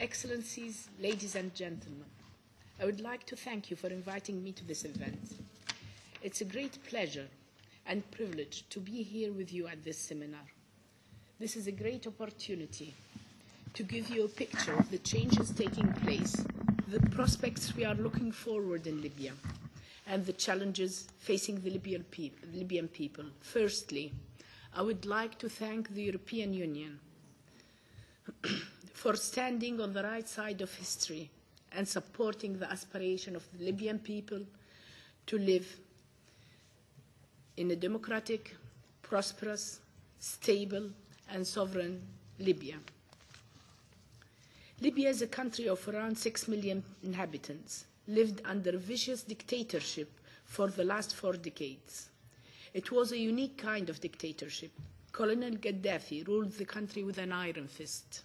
Excellencies, ladies and gentlemen, I would like to thank you for inviting me to this event. It's a great pleasure and privilege to be here with you at this seminar. This is a great opportunity to give you a picture of the changes taking place, the prospects we are looking forward in Libya, and the challenges facing the Libyan people. Firstly, I would like to thank the European Union for standing on the right side of history and supporting the aspiration of the Libyan people to live in a democratic, prosperous, stable, and sovereign Libya. Libya is a country of around 6 million inhabitants, lived under vicious dictatorship for the last 4 decades. It was a unique kind of dictatorship. Colonel Gaddafi ruled the country with an iron fist.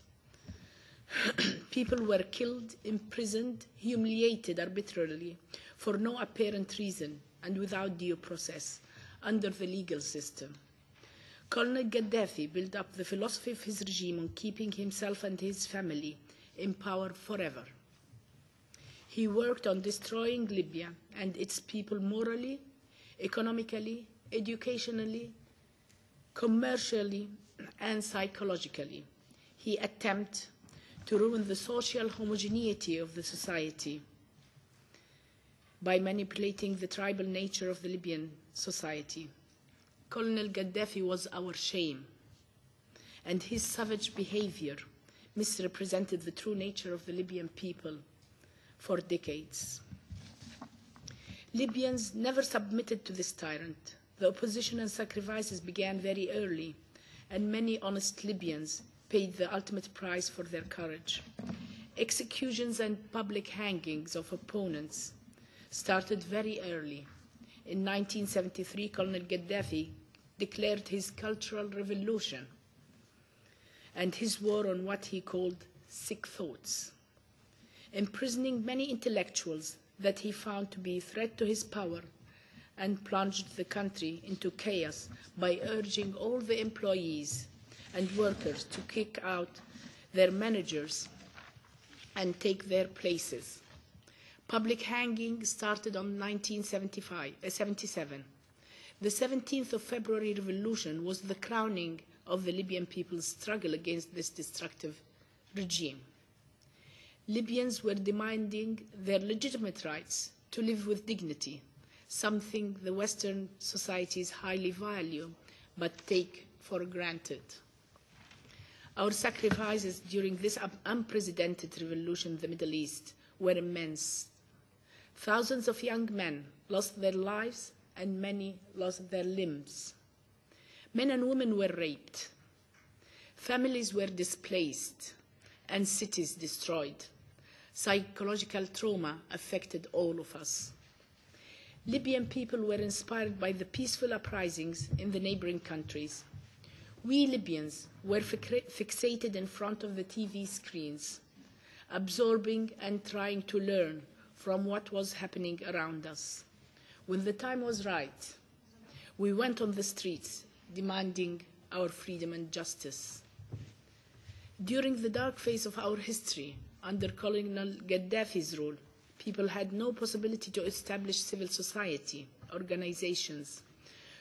People were killed, imprisoned, humiliated arbitrarily for no apparent reason and without due process under the legal system. Colonel Gaddafi built up the philosophy of his regime on keeping himself and his family in power forever. He worked on destroying Libya and its people morally, economically, educationally, commercially, and psychologically. He attempted to ruin the social homogeneity of the society by manipulating the tribal nature of the Libyan society. Colonel Gaddafi was our shame, and his savage behavior misrepresented the true nature of the Libyan people for decades. Libyans never submitted to this tyrant. The opposition and sacrifices began very early, and many honest Libyans paid the ultimate price for their courage. Executions and public hangings of opponents started very early. In 1973, Colonel Gaddafi declared his cultural revolution and his war on what he called sick thoughts, imprisoning many intellectuals that he found to be a threat to his power, and plunged the country into chaos by urging all the employees and workers to kick out their managers and take their places. Public hanging started on 1977. The 17th of February revolution was the crowning of the Libyan people's struggle against this destructive regime. Libyans were demanding their legitimate rights to live with dignity, something the Western societies highly value but take for granted. Our sacrifices during this unprecedented revolution in the Middle East were immense. Thousands of young men lost their lives and many lost their limbs. Men and women were raped. Families were displaced and cities destroyed. Psychological trauma affected all of us. Libyan people were inspired by the peaceful uprisings in the neighboring countries. We Libyans were fixated in front of the TV screens, absorbing and trying to learn from what was happening around us. When the time was right, we went on the streets demanding our freedom and justice. During the dark phase of our history, under Colonel Gaddafi's rule, people had no possibility to establish civil society organizations.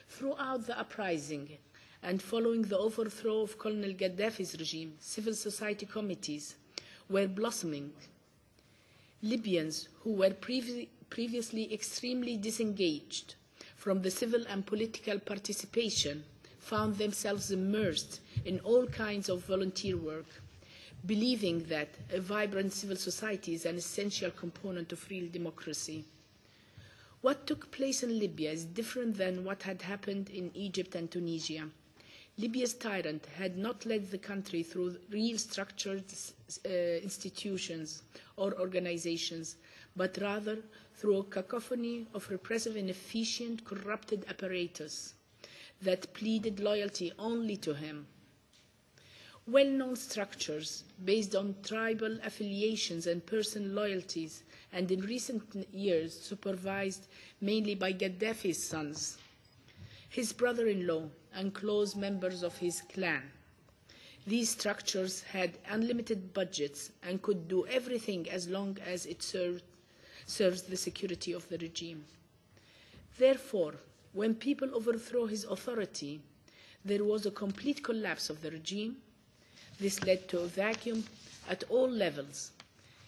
Throughout the uprising and following the overthrow of Colonel Gaddafi's regime, civil society committees were blossoming. Libyans who were previously extremely disengaged from the civil and political participation found themselves immersed in all kinds of volunteer work, believing that a vibrant civil society is an essential component of real democracy. What took place in Libya is different than what had happened in Egypt and Tunisia. Libya's tyrant had not led the country through real structured institutions or organizations, but rather through a cacophony of repressive, inefficient, corrupted apparatus that pleaded loyalty only to him. Well-known structures based on tribal affiliations and personal loyalties, and in recent years supervised mainly by Gaddafi's sons, his brother-in-law, and close members of his clan. These structures had unlimited budgets and could do everything as long as it serves the security of the regime. Therefore, when people overthrew his authority, there was a complete collapse of the regime. This led to a vacuum at all levels.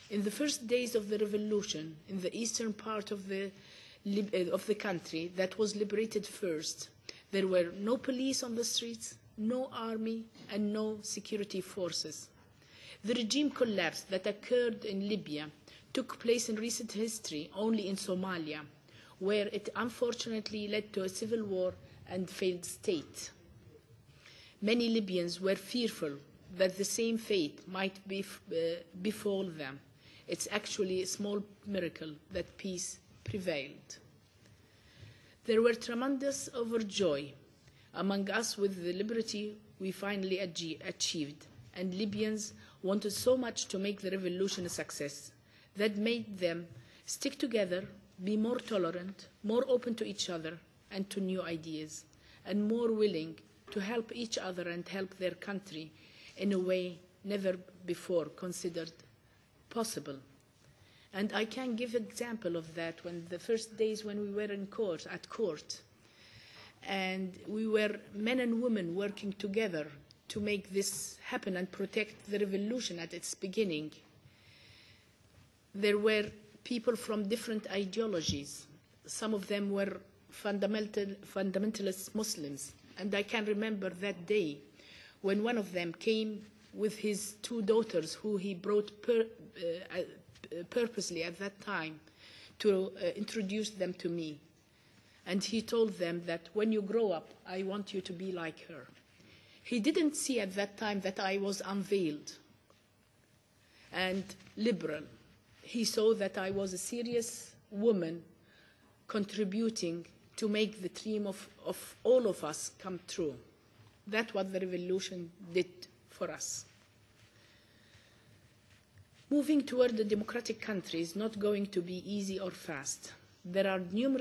In the first days of the revolution, in the eastern part of the country that was liberated first, there were no police on the streets, no army, and no security forces. The regime collapse that occurred in Libya took place in recent history only in Somalia, where it unfortunately led to a civil war and failed state. Many Libyans were fearful that the same fate might befall them. It's actually a small miracle that peace prevailed. There were tremendous overjoy among us with the liberty we finally achieved, and Libyans wanted so much to make the revolution a success that made them stick together, be more tolerant, more open to each other and to new ideas, and more willing to help each other and help their country in a way never before considered possible. And I can give an example of that when the first days when we were at court, and we were men and women working together to make this happen and protect the revolution at its beginning. There were people from different ideologies. Some of them were fundamentalist Muslims. And I can remember that day when one of them came with his two daughters, who he brought purposely at that time to introduce them to me. And he told them that when you grow up, I want you to be like her. He didn't see at that time that I was unveiled and liberal. He saw that I was a serious woman contributing to make the dream of all of us come true. That's what the revolution did for us. Moving toward the democratic country is not going to be easy or fast. There are numerous